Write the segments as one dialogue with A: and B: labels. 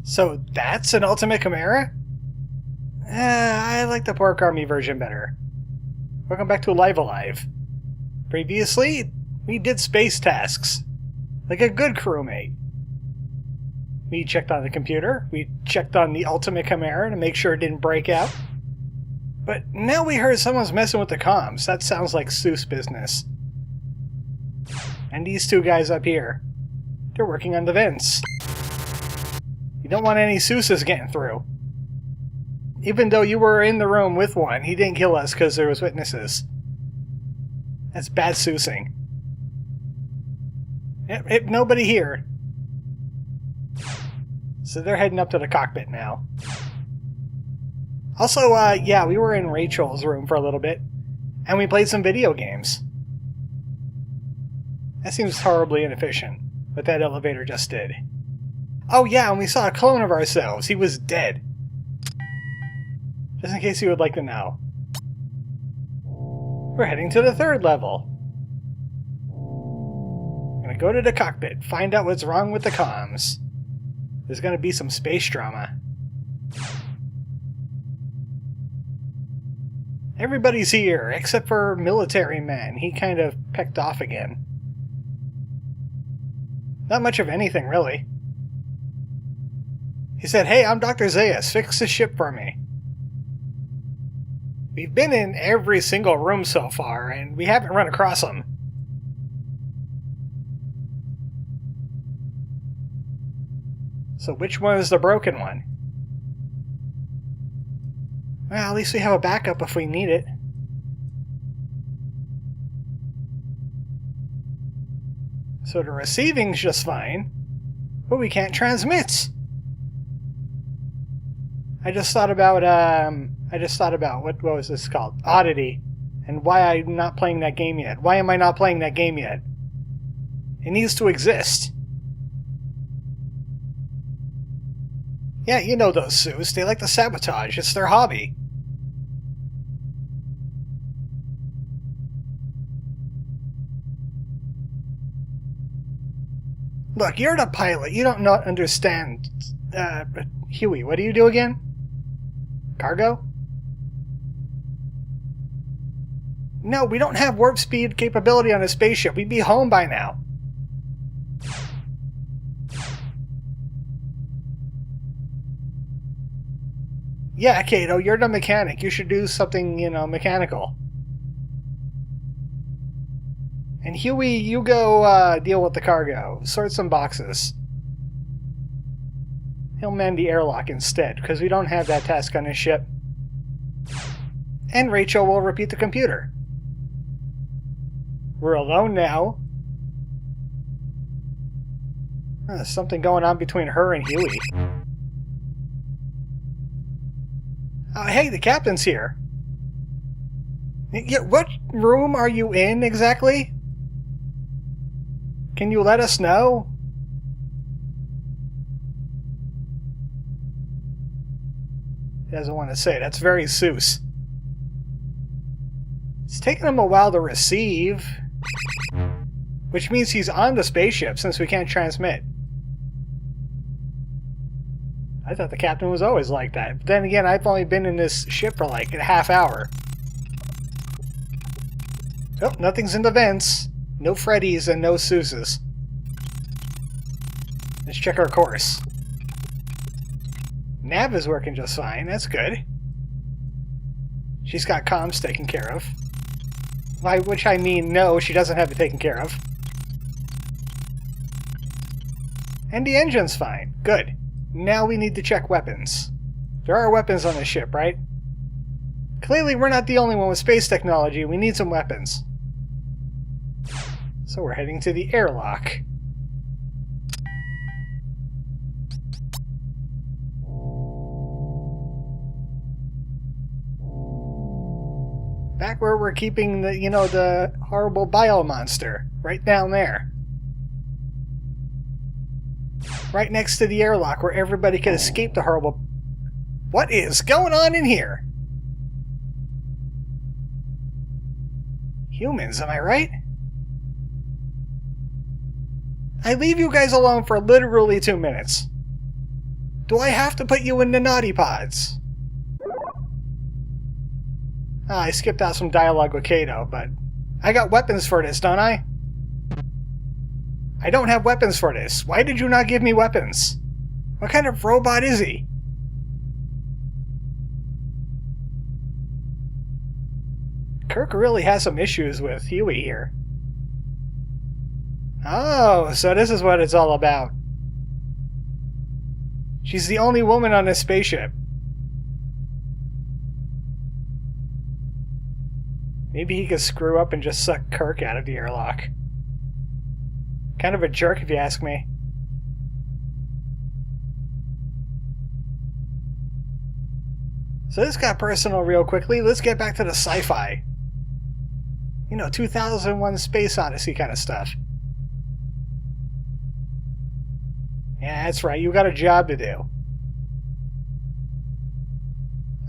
A: So that's an Ultimate Chimera? I like the Pork Army version better. Welcome back to Live Alive. Previously, we did space tasks. Like a good crewmate. We checked on the computer. We checked on the Ultimate Chimera to make sure it didn't break out. But now we heard someone's messing with the comms. That sounds like Seuss business. And these two guys up here, they're working on the vents. You don't want any Seusses getting through. Even though you were in the room with one, he didn't kill us because there was witnesses. That's bad Seussing. Yep, nobody here. So they're heading up to the cockpit now. Also, yeah, we were in Rachel's room for a little bit, and we played some video games. That seems horribly inefficient, what that elevator just did. Oh yeah, and we saw a clone of ourselves. He was dead. Just in case you would like to know. We're heading to the 3rd level. Gonna go to the cockpit, find out what's wrong with the comms. There's gonna be some space drama. Everybody's here, except for Military Man. He kind of pecked off again. Not much of anything, really. He said, "Hey, I'm Dr. Zayas. Fix the ship for me." We've been in every single room so far, and we haven't run across him. So which one is the broken one? Well, at least we have a backup if we need it. So the receiving's just fine, but we can't transmit. I just thought about what was this called? Oddity. And why I'm not playing that game yet. Why am I not playing that game yet? It needs to exist. Yeah, you know those Seuss. They like to sabotage. It's their hobby. Look, you're the pilot. You don't not understand. Huey, what do you do again? Cargo? No, we don't have warp speed capability on a spaceship. We'd be home by now. Yeah, Kato, you're the mechanic. You should do something, mechanical. And Huey, you go deal with the cargo. Sort some boxes. He'll man the airlock instead, because we don't have that task on his ship. And Rachel will repeat the computer. We're alone now. There's something going on between her and Huey. Hey, the captain's here. Yeah, what room are you in exactly? Can you let us know? He doesn't want to say. That's very Seuss. It's taken him a while to receive. Which means he's on the spaceship since we can't transmit. I thought the captain was always like that. But then again, I've only been in this ship for like a half hour. Oh, nothing's in the vents. No Freddies and no Seusses. Let's check our course. Nav is working just fine. That's good. She's got comms taken care of. By which I mean, no, she doesn't have it taken care of. And the engine's fine. Good. Now we need to check weapons. There are weapons on the ship, right? Clearly we're not the only one with space technology. We need some weapons. So we're heading to the airlock. Back where we're keeping the, the horrible bio monster. Right down there. Right next to the airlock where everybody could escape the horrible... What is going on in here? Humans, am I right? I leave you guys alone for literally 2 minutes. Do I have to put you in the naughty pods? Ah, I skipped out some dialogue with Kato, but I got weapons for this, don't I? I don't have weapons for this. Why did you not give me weapons? What kind of robot is he? Kirk really has some issues with Huey here. Oh, so this is what it's all about. She's the only woman on this spaceship. Maybe he could screw up and just suck Kirk out of the airlock. Kind of a jerk if you ask me. So this got personal real quickly. Let's get back to the sci-fi. You know, 2001 Space Odyssey kind of stuff. Yeah, that's right. You got a job to do.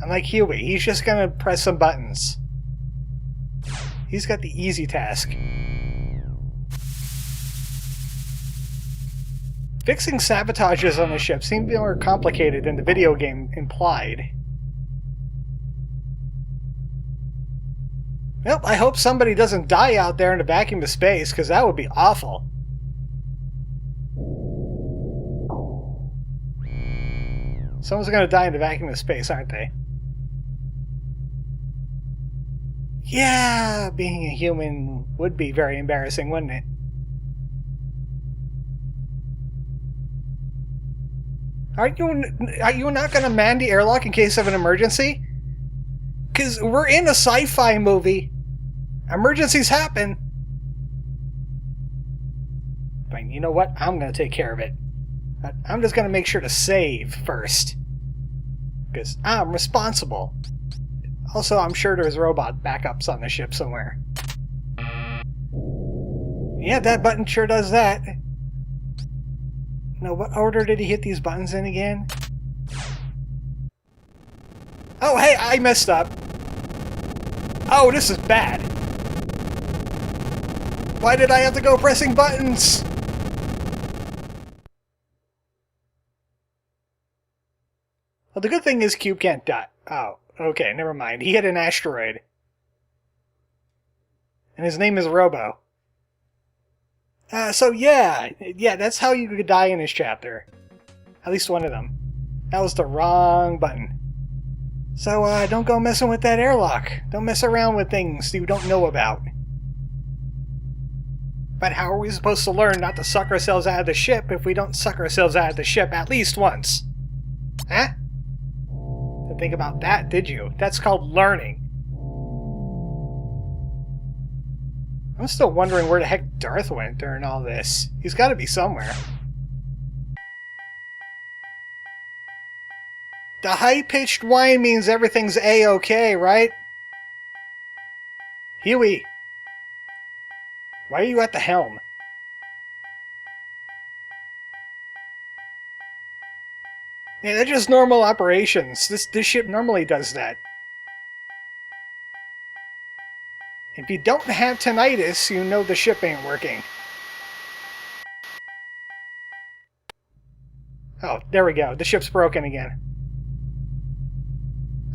A: Unlike Huey, he's just gonna press some buttons. He's got the easy task. Fixing sabotages on the ship seemed more complicated than the video game implied. Well, I hope somebody doesn't die out there in the vacuum of space, because that would be awful. Someone's going to die in the vacuum of space, aren't they? Yeah, being a human would be very embarrassing, wouldn't it? Are you not going to man the airlock in case of an emergency? Because we're in a sci-fi movie. Emergencies happen. But you know what? I'm going to take care of it. I'm just going to make sure to save first. Because I'm responsible. Also, I'm sure there's robot backups on the ship somewhere. Yeah, that button sure does that. Now, what order did he hit these buttons in again? Oh, hey, I messed up. Oh, this is bad. Why did I have to go pressing buttons? Well, the good thing is Cube can't die. Oh, okay, never mind. He hit an asteroid. And his name is Robo. So yeah, that's how you could die in this chapter. At least one of them. That was the wrong button. So, don't go messing with that airlock. Don't mess around with things you don't know about. But how are we supposed to learn not to suck ourselves out of the ship if we don't suck ourselves out of the ship at least once? Huh? Didn't think about that, did you? That's called learning. I'm still wondering where the heck Darth went during all this. He's got to be somewhere. The high-pitched whine means everything's A-okay, right? Huey! Why are you at the helm? Yeah, they're just normal operations. This ship normally does that. If you don't have tinnitus, you know the ship ain't working. Oh, there we go. The ship's broken again.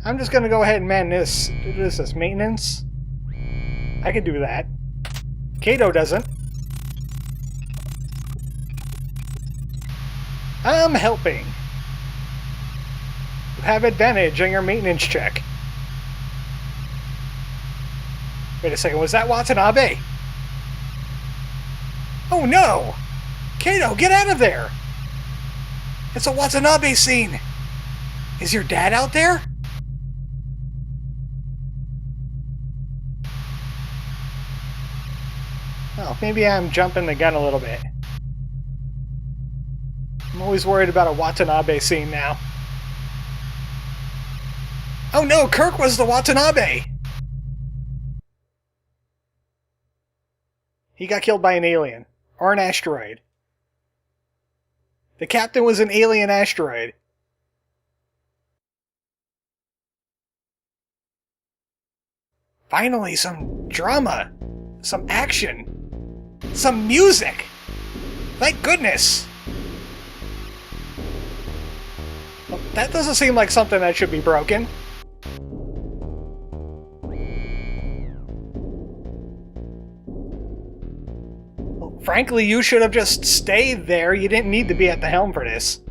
A: I'm just gonna go ahead and man this. This is maintenance. I can do that. Kato doesn't. I'm helping. You have advantage on your maintenance check. Wait a second, was that Watanabe? Oh no! Kato, get out of there! It's a Watanabe scene! Is your dad out there? Oh, maybe I'm jumping the gun a little bit. I'm always worried about a Watanabe scene now. Oh no, Kirk was the Watanabe! He got killed by an alien. Or an asteroid. The captain was an alien asteroid. Finally, some drama. Some action. Some music! Thank goodness! That doesn't seem like something that should be broken. Well, frankly, you should have just stayed there. You didn't need to be at the helm for this.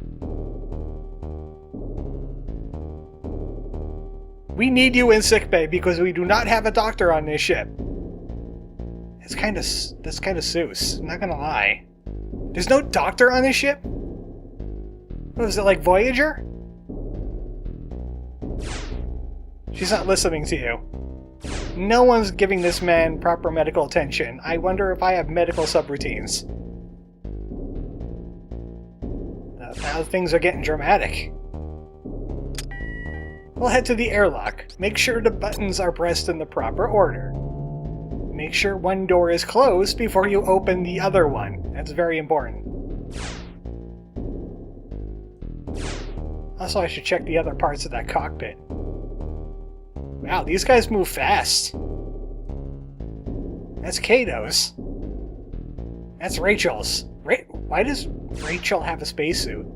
A: We need you in sickbay because we do not have a doctor on this ship. That's kind of Seuss, I'm not gonna lie. There's no doctor on this ship? What is it, like Voyager? She's not listening to you. No one's giving this man proper medical attention. I wonder if I have medical subroutines. Now things are getting dramatic. We'll head to the airlock. Make sure the buttons are pressed in the proper order. Make sure one door is closed before you open the other one. That's very important. Also, I should check the other parts of that cockpit. Wow, these guys move fast. That's Kato's. That's Rachel's. Why does Rachel have a spacesuit?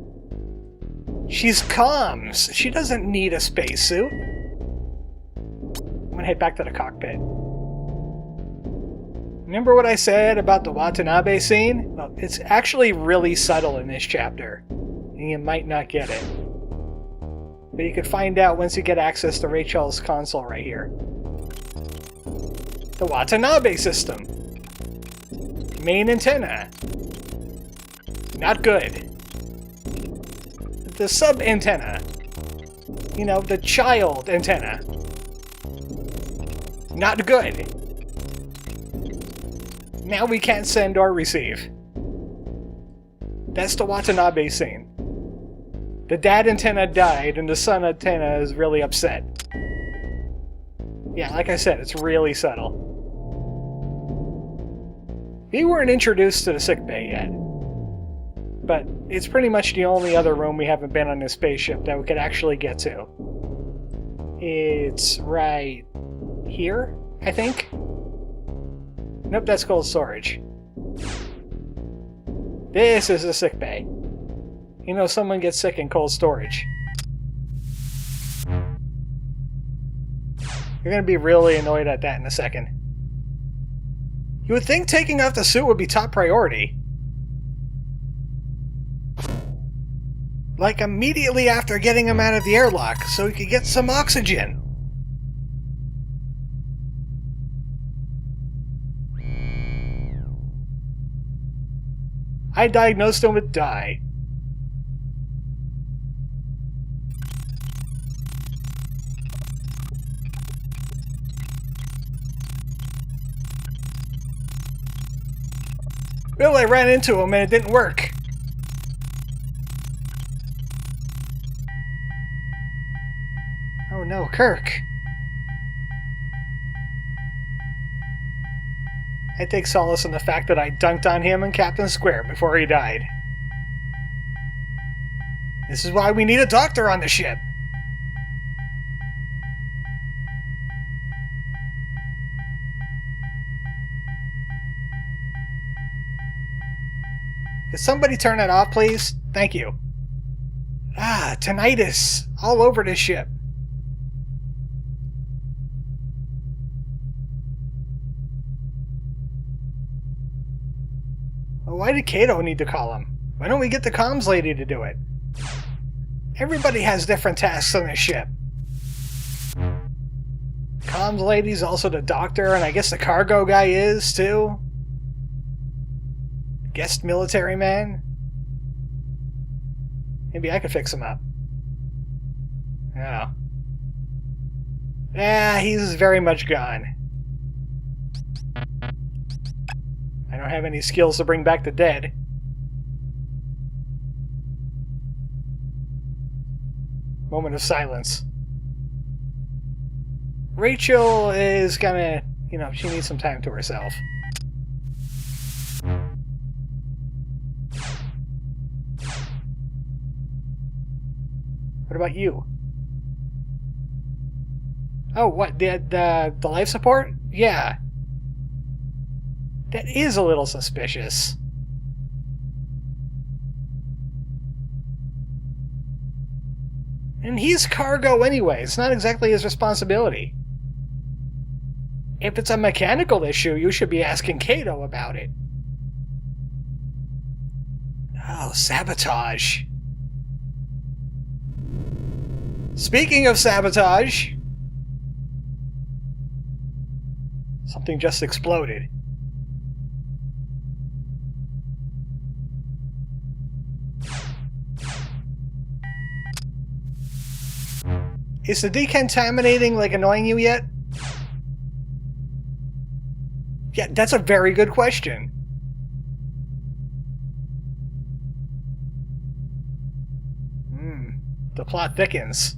A: She's comms. She doesn't need a spacesuit. I'm gonna head back to the cockpit. Remember what I said about the Watanabe scene? Well, it's actually really subtle in this chapter, and you might not get it. But you can find out once you get access to Rachel's console right here. The Watanabe system. Main antenna. Not good. The sub-antenna. You know, the child antenna. Not good. Now we can't send or receive. That's the Watanabe scene. The dad antenna died, and the son antenna is really upset. Yeah, like I said, it's really subtle. We weren't introduced to the sickbay yet. But it's pretty much the only other room we haven't been on this spaceship that we could actually get to. It's right here, I think? Nope, that's cold storage. This is the sickbay. You know, someone gets sick in cold storage. You're gonna be really annoyed at that in a second. You would think taking off the suit would be top priority. Like immediately after getting him out of the airlock, so he could get some oxygen. I diagnosed him with dye. Well, I ran into him and it didn't work. Oh no, Kirk. I take solace in the fact that I dunked on him in Captain Square before he died. This is why we need a doctor on the ship. Could somebody turn that off, please? Thank you. Ah, tinnitus. All over this ship. Well, why did Kato need to call him? Why don't we get the comms lady to do it? Everybody has different tasks on this ship. Comms lady's also the doctor, and I guess the cargo guy is, too. Guest military man? Maybe I could fix him up. Oh. Yeah, he's very much gone. I don't have any skills to bring back the dead. Moment of silence. Rachel is gonna, you know, she needs some time to herself. What about you? Oh, what? The life support? Yeah. That is a little suspicious. And he's cargo anyway. It's not exactly his responsibility. If it's a mechanical issue, you should be asking Kato about it. Oh, sabotage. Speaking of sabotage, something just exploded. Is the decontaminating, like, annoying you yet? Yeah, that's a very good question. The plot thickens.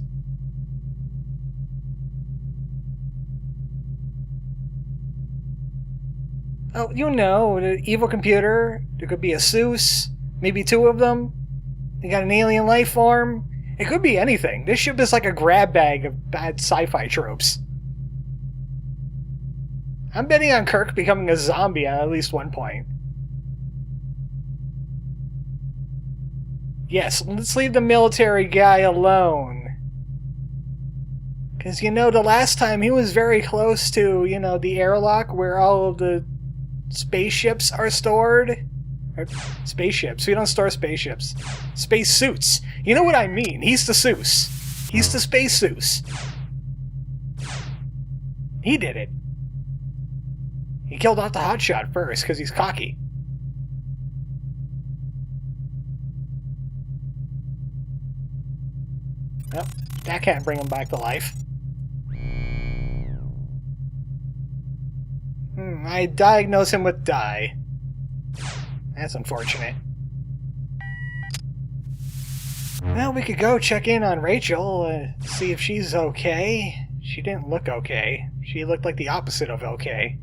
A: Oh, you know, the evil computer. There could be a Seuss, maybe two of them. They got an alien life form. It could be anything. This ship is like a grab bag of bad sci-fi tropes. I'm betting on Kirk becoming a zombie at least one point. Yes, let's leave the military guy alone. Because, you know, the last time he was very close to, you know, the airlock where all of the spaceships are stored. Or, spaceships. We don't store spaceships. Space suits. You know what I mean. He's the Seuss. He's the space Seuss. He did it. He killed off the hotshot first because he's cocky. Well, that can't bring him back to life. I diagnose him with die. That's unfortunate. Well, we could go check in on Rachel, see if she's okay. She didn't look okay. She looked like the opposite of okay.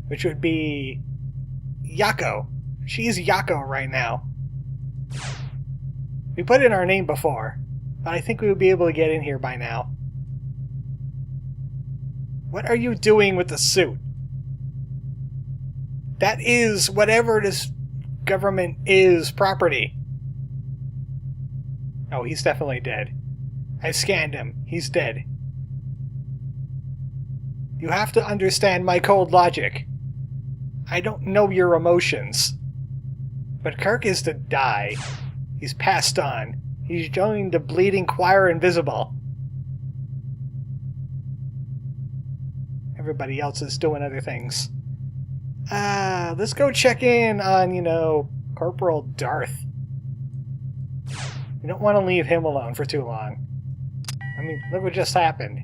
A: Which would be Yako. She's Yako right now. We put in our name before, but I think we would be able to get in here by now. What are you doing with the suit? That is whatever this government is property. Oh, he's definitely dead. I scanned him. He's dead. You have to understand my cold logic. I don't know your emotions. But Kirk is to die. He's passed on. He's joined the bleeding choir invisible. Everybody else is doing other things. Let's go check in on, you know, Corporal Darth. We don't want to leave him alone for too long. I mean, look what just happened.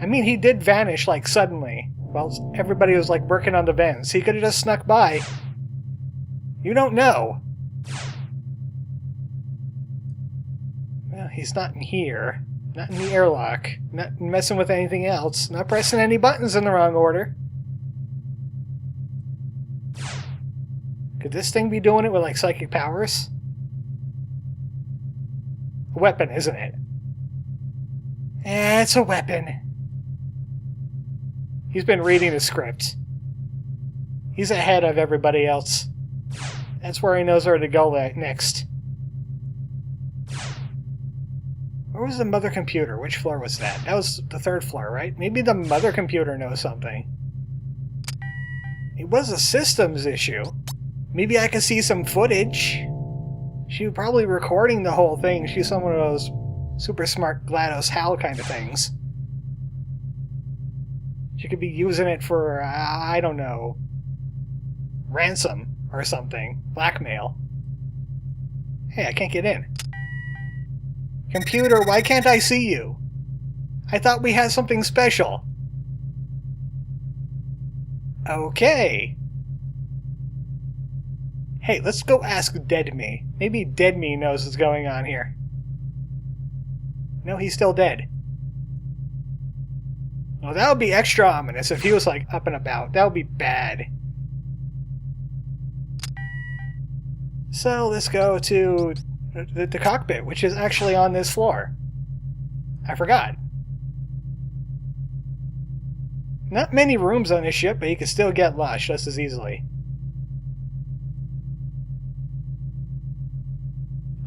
A: I mean, he did vanish, like, suddenly. Well, everybody was, like, working on the vents. He could have just snuck by. You don't know. Well, he's not in here. Not in the airlock. Not messing with anything else. Not pressing any buttons in the wrong order. Could this thing be doing it with, like, psychic powers? A weapon, isn't it? It's a weapon. He's been reading the script. He's ahead of everybody else. That's where he knows where to go next. Where was the mother computer? Which floor was that? That was the third floor, right? Maybe the mother computer knows something. It was a systems issue. Maybe I could see some footage. She was probably recording the whole thing. She's some of those super smart GLaDOS HAL kind of things. She could be using it for, I don't know, ransom or something. Blackmail. Hey, I can't get in. Computer, why can't I see you? I thought we had something special. Okay. Hey, let's go ask Dead Me. Maybe Dead Me knows what's going on here. No, he's still dead. Well, that would be extra ominous if he was, like, up and about. That would be bad. So, let's go to the cockpit, which is actually on this floor. I forgot. Not many rooms on this ship, but you can still get lost just as easily.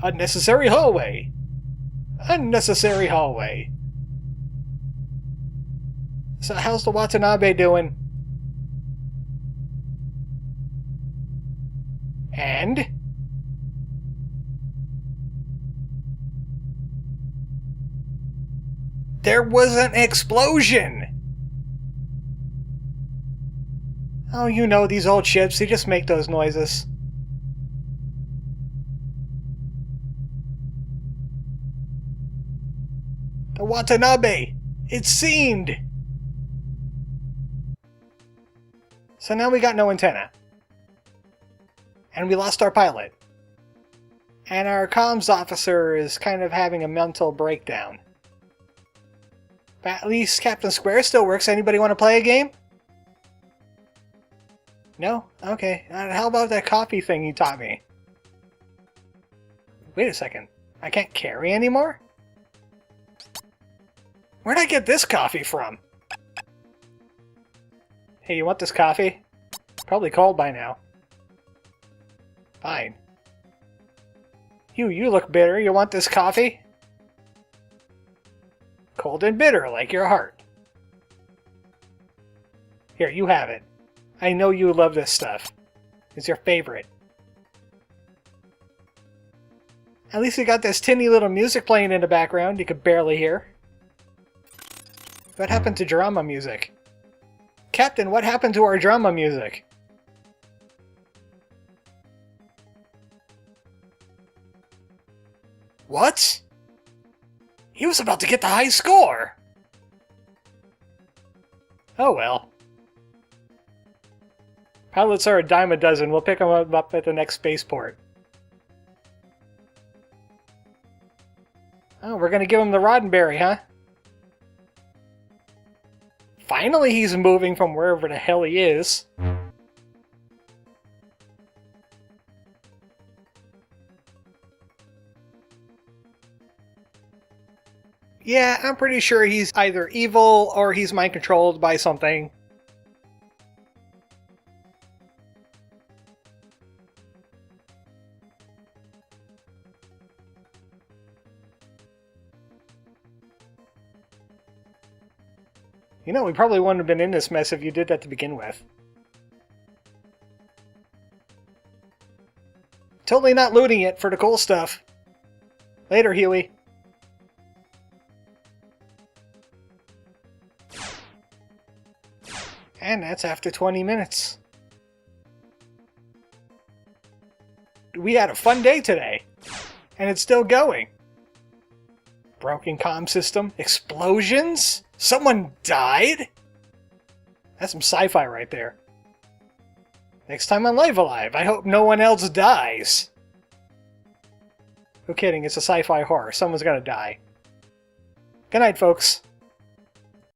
A: Unnecessary hallway! Unnecessary hallway! So how's the Watanabe doing? And? There was an explosion! Oh, you know, these old ships, they just make those noises. The Watanabe! It's seamed! So now we got no antenna. And we lost our pilot. And our comms officer is kind of having a mental breakdown. But at least Captain Square still works. Anybody want to play a game? No? Okay. How about that coffee thing you taught me? Wait a second. I can't carry anymore? Where'd I get this coffee from? Hey, you want this coffee? Probably cold by now. Fine. You look bitter. You want this coffee? Cold and bitter, like your heart. Here, you have it. I know you love this stuff. It's your favorite. At least you got this tinny little music playing in the background you could barely hear. What happened to drama music? Captain, what happened to our drama music? What? He was about to get the high score! Oh well. Pilots are a dime a dozen. We'll pick them up at the next spaceport. Oh, we're gonna give him the Roddenberry, huh? Finally he's moving from wherever the hell he is. Yeah, I'm pretty sure he's either evil or he's mind-controlled by something. You know, we probably wouldn't have been in this mess if you did that to begin with. Totally not looting it for the cool stuff. Later, Huey. And that's after 20 minutes. We had a fun day today. And it's still going. Broken comm system. Explosions? Someone died? That's some sci-fi right there. Next time on Live Alive, I hope no one else dies. No kidding, it's a sci-fi horror. Someone's gonna die. Good night, folks.